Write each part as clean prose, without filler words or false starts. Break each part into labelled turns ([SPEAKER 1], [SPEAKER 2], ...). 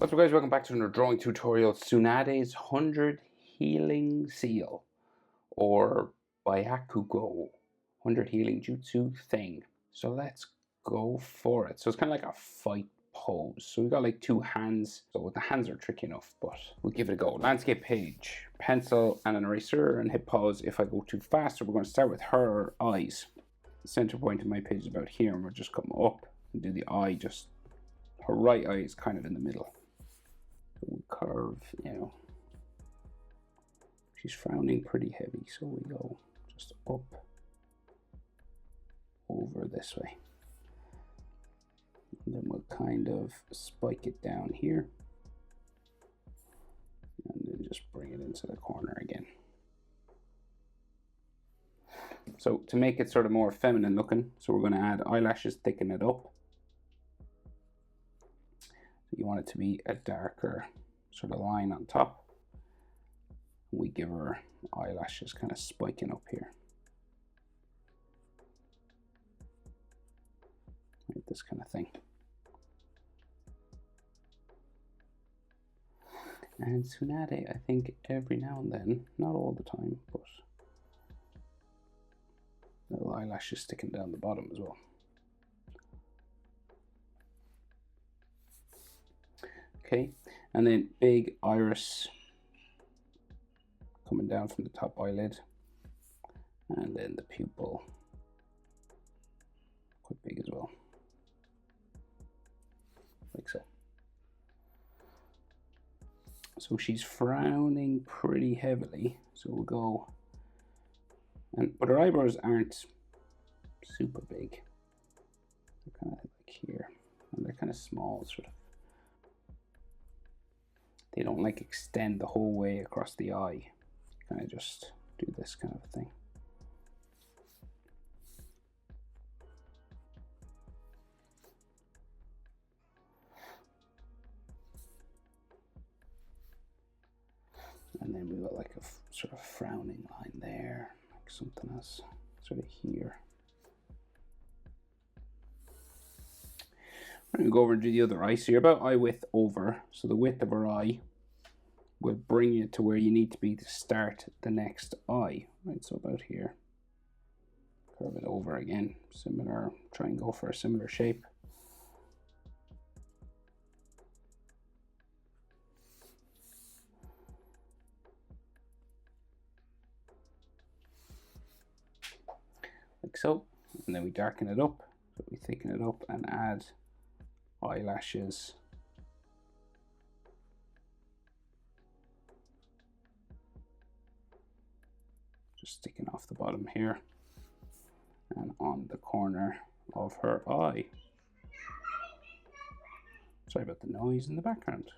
[SPEAKER 1] What's up guys, welcome back to another drawing tutorial. Tsunade's 100 Healing Seal, or Byakugou 100 Healing Jutsu thing. So let's go for it. So it's kind of like a fight pose. So we got like two hands. So the hands are tricky enough, but we'll give it a go. Landscape page, pencil and an eraser, and hit pause if I go too fast. So we're going to start with her eyes. The center point of my page is about here, and we'll just come up and do the eye. Just her right eye is kind of in the middle. We curve, she's frowning pretty heavy, so we go just up, over this way, and then we'll kind of spike it down here, and then just bring it into the corner again. So to make it sort of more feminine looking, so we're going to add eyelashes, thicken it up. You want it to be a darker sort of line on top. We give her eyelashes kind of spiking up here. Like this kind of thing. And Tsunade, I think every now and then, not all the time, but little eyelashes sticking down the bottom as well. Okay, and then big iris coming down from the top eyelid, and then the pupil quite big as well, like so. So she's frowning pretty heavily, so we'll go, but her eyebrows aren't super big. They're kind of like here, and they're kind of small, sort of. They don't like extend the whole way across the eye. Kind of just do this kind of thing. And then we got like a sort of frowning line there, like something else sort of here. We're going to go over and do the other eye. So you're about eye width over. So the width of our eye will bring you to where you need to be to start the next eye. Right, so about here. Curve it over again. Similar, try and go for a similar shape. Like so. And then we darken it up. So we thicken it up and add eyelashes. Just sticking off the bottom here and on the corner of her eye. Sorry about the noise in the background.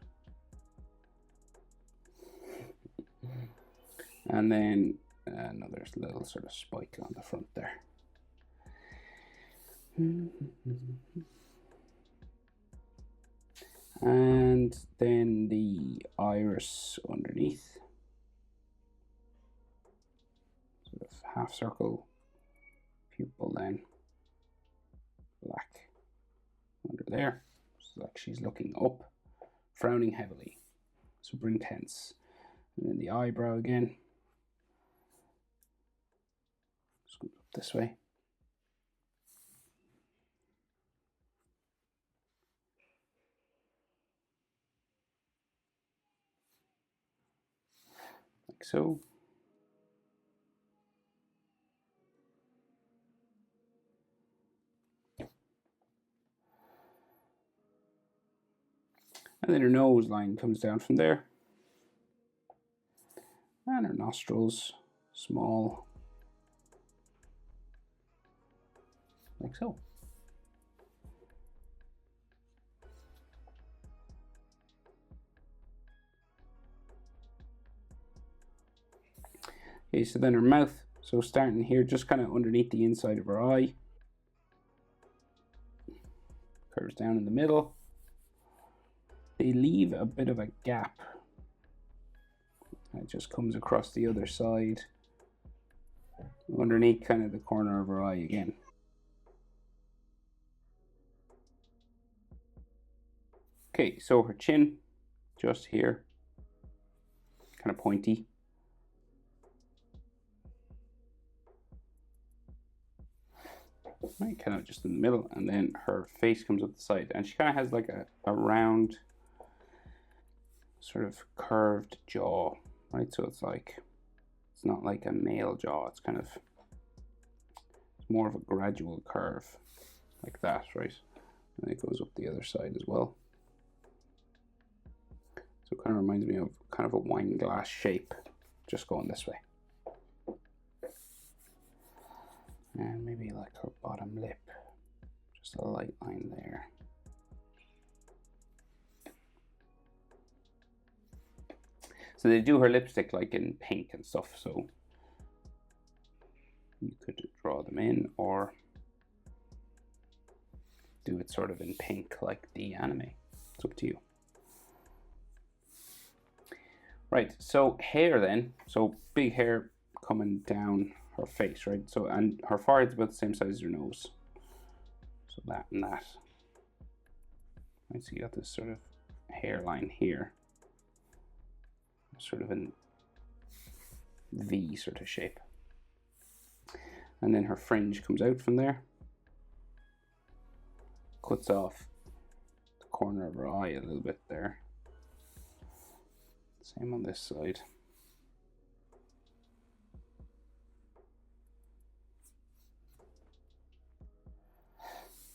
[SPEAKER 1] And then another little sort of spike on the front there. And then the iris underneath. Sort of half circle, pupil then, black under there. So like she's looking up, frowning heavily. Super intense. And then the eyebrow again. Scoot up this way. Like so. And then her nose line comes down from there. And her nostrils, small, like so. Okay, so then her mouth, so starting here, just kind of underneath the inside of her eye. Curves down in the middle. They leave a bit of a gap. It just comes across the other side, underneath kind of the corner of her eye again. Okay, so her chin, just here, kind of pointy. Right, kind of just in the middle, and then her face comes up the side, and she kind of has like a round, sort of curved jaw, right? So it's like, it's not like a male jaw, it's kind of, it's more of a gradual curve, like that, right? And it goes up the other side as well. So it kind of reminds me of kind of a wine glass shape, just going this way. And maybe like her bottom lip, just a light line there. So they do her lipstick like in pink and stuff, so you could draw them in or do it sort of in pink like the anime. It's up to you. Right, so hair then. So big hair coming down her face, right? So, and her forehead's about the same size as her nose. So that and that. Right, so you got this sort of hairline here. Sort of in V sort of shape. And then her fringe comes out from there. Cuts off the corner of her eye a little bit there. Same on this side.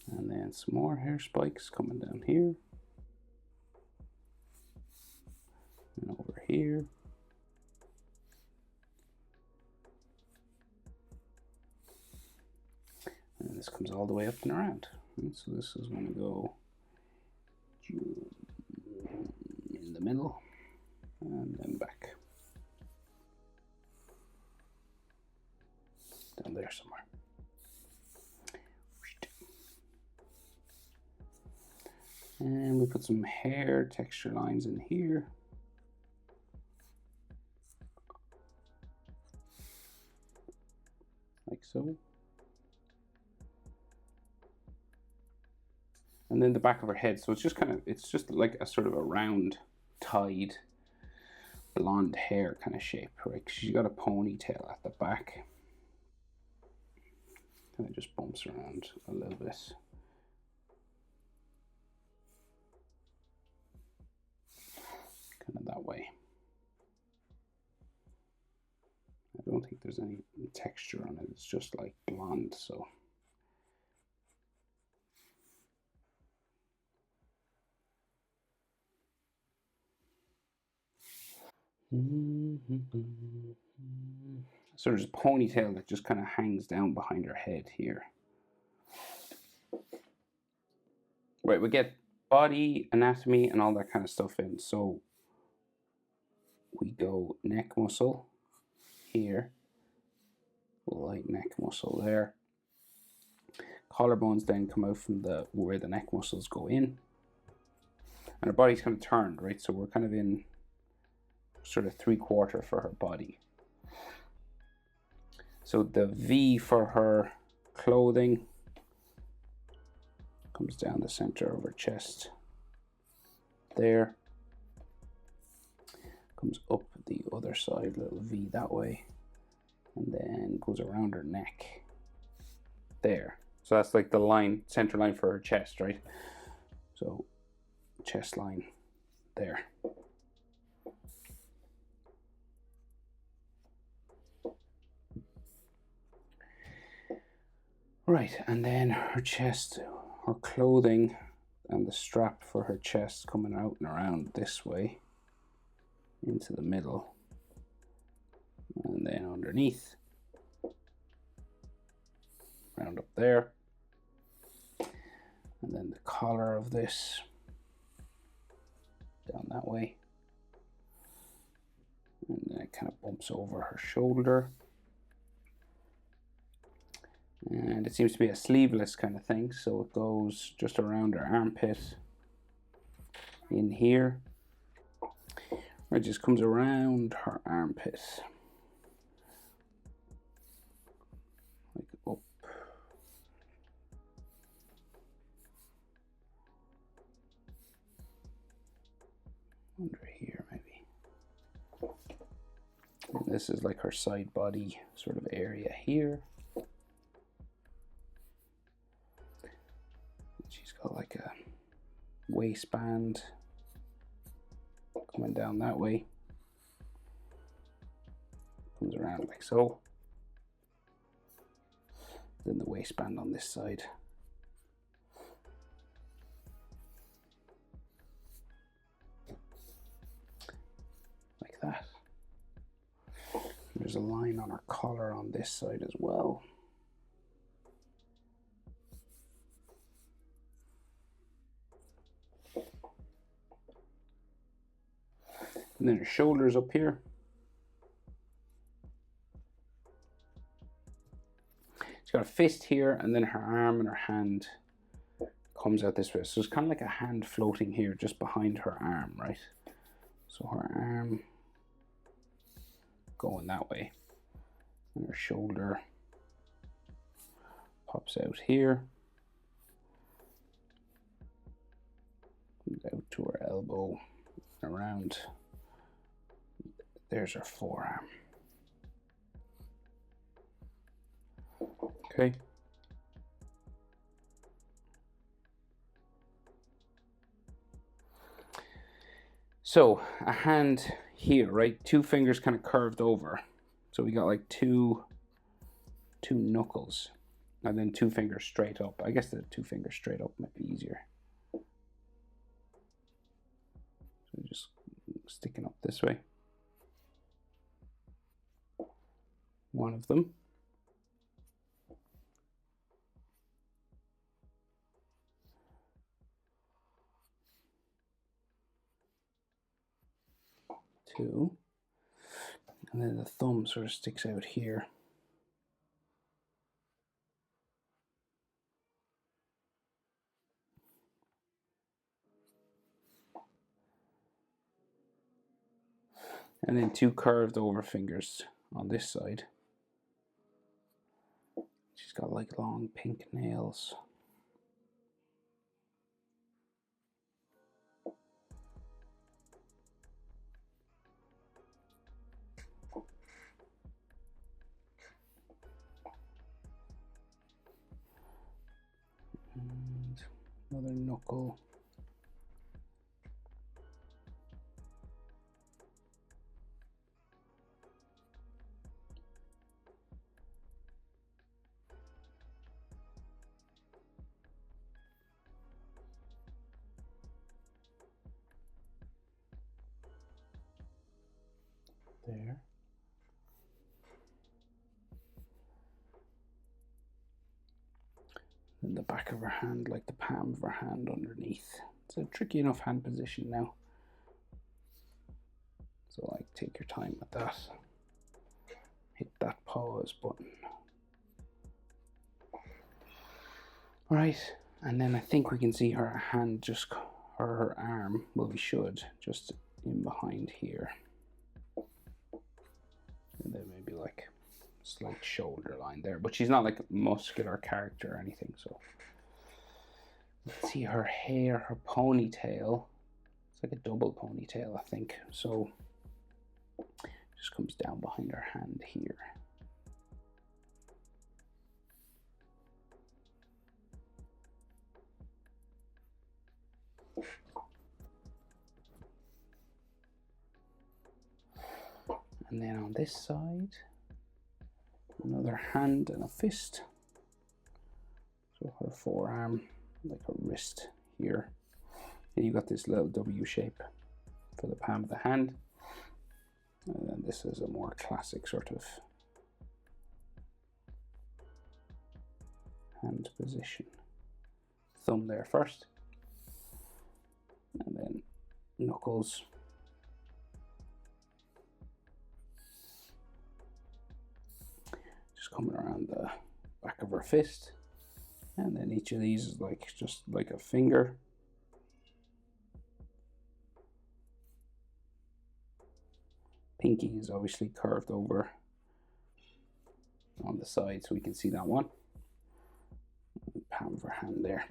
[SPEAKER 1] And then some more hair spikes coming down here. And over here. And this comes all the way up and around. And so this is going to go in the middle and then back. Down there somewhere. And we put some hair texture lines in here. Like so. And then the back of her head. So it's just kind of, it's just like a sort of a round, tied, blonde hair kind of shape, right? She's got a ponytail at the back. Kind of just bumps around a little bit. Kind of that way. I don't think there's any texture on it. It's just like blonde, so. So there's a ponytail that just kind of hangs down behind her head here. Right, we get body anatomy and all that kind of stuff in. So we go neck muscle here, light neck muscle there. Collarbones then come out from the where the neck muscles go in, and her body's kind of turned, right? So we're kind of in sort of 3/4 for her body. So the V for her clothing comes down the center of her chest there, comes up the other side, little V that way, and then goes around her neck there. So that's like the line, center line for her chest, right? So chest line there. Right, and then her chest, her clothing and the strap for her chest coming out and around this way into the middle, and then underneath, round up there, and then the collar of this down that way, and then it kind of bumps over her shoulder. And it seems to be a sleeveless kind of thing, so it goes just around her armpit in here. It just comes around her armpit, like up. under here maybe. And this is like her side body sort of area here. She's got like a waistband coming down that way. Comes around like so. Then the waistband on this side. Like that. There's a line on her collar on this side as well. And then her shoulders up here. She's got a fist here, and then her arm and her hand comes out this way. So it's kind of like a hand floating here just behind her arm, right? So her arm going that way. And her shoulder pops out here. Comes out to her elbow, around. There's her forearm. Okay. So a hand here, right? Two fingers kind of curved over. So we got like two knuckles, and then two fingers straight up. I guess the two fingers straight up might be easier. So just sticking up this way. One of them. Two. And then the thumb sort of sticks out here. And then two curved over fingers on this side. She's got like long pink nails. And another knuckle. There. And the back of her hand, like the palm of her hand underneath. It's a tricky enough hand position now. So like take your time with that. Hit that pause button. Right, and then I think we can see her hand just, or her arm, well we should, just in behind here. And then maybe like slight shoulder line there, but she's not like a muscular character or anything. So let's see her hair, her ponytail. It's like a double ponytail, I think. So just comes down behind her hand here. And then on this side, another hand and a fist. So her forearm, like her wrist here. And you got this little W shape for the palm of the hand. And then this is a more classic sort of hand position. Thumb there first. And then knuckles. Just coming around the back of her fist. And then each of these is like just like a finger. Pinky is obviously curved over on the side, so we can see that one. Palm of her hand there.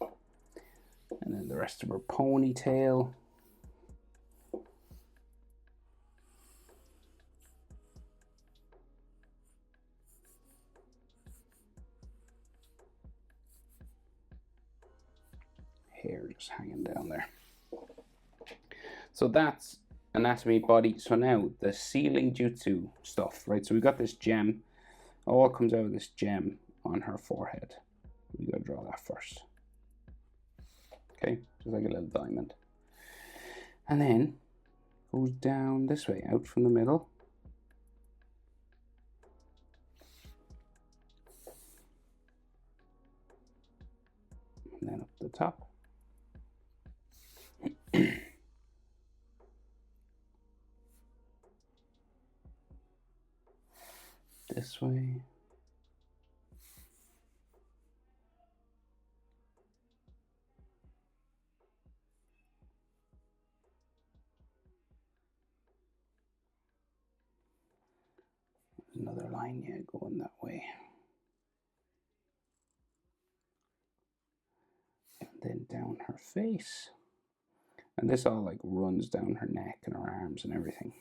[SPEAKER 1] And then the rest of her ponytail. hair just hanging down there. So that's anatomy, body. So now the sealing jutsu stuff, right? So we got this gem. All comes out of this gem on her forehead. We gotta draw that first. Okay, just like a little diamond. And then goes down this way, out from the middle. And then up the top. This way. Another line, yeah, going that way. And then down her face. And this all like runs down her neck and her arms and everything.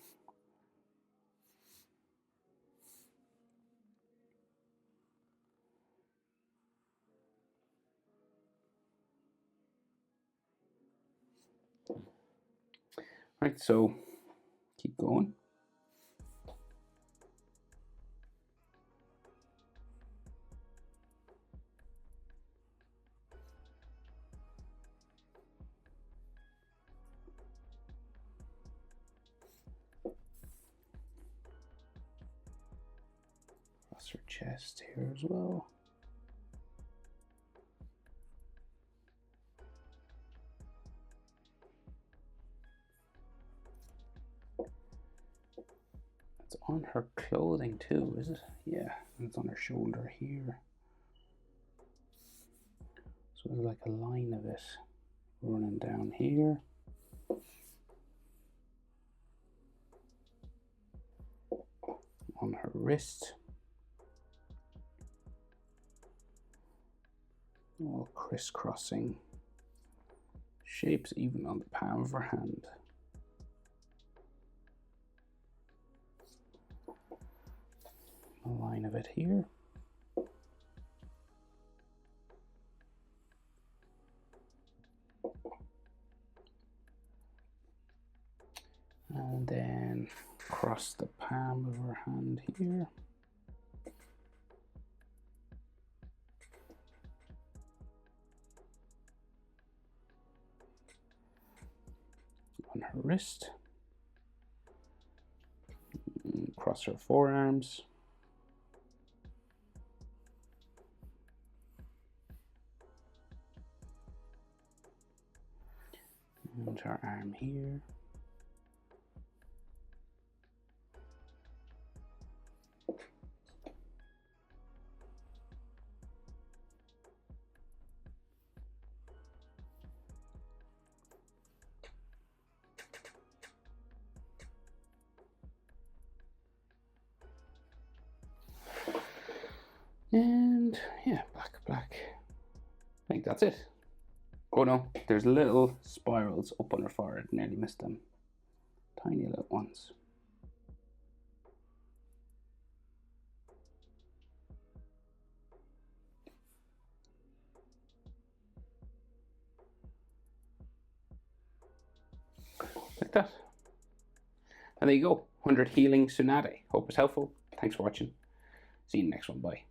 [SPEAKER 1] Right, so keep going. Across her chest here as well. It's on her clothing too, is it? Yeah, it's on her shoulder here. So there's like a line of it running down here. On her wrist. All crisscrossing shapes even on the palm of her hand. A line of it here. And then across the palm of her hand here. On her wrist. Across her forearms. And her arm here. And yeah, black. I think that's it. Oh no, there's little spirals up on her forehead. Nearly missed them. Tiny little ones. Like that. And there you go. 100 Healing Tsunade. Hope it's helpful. Thanks for watching. See you in the next one. Bye.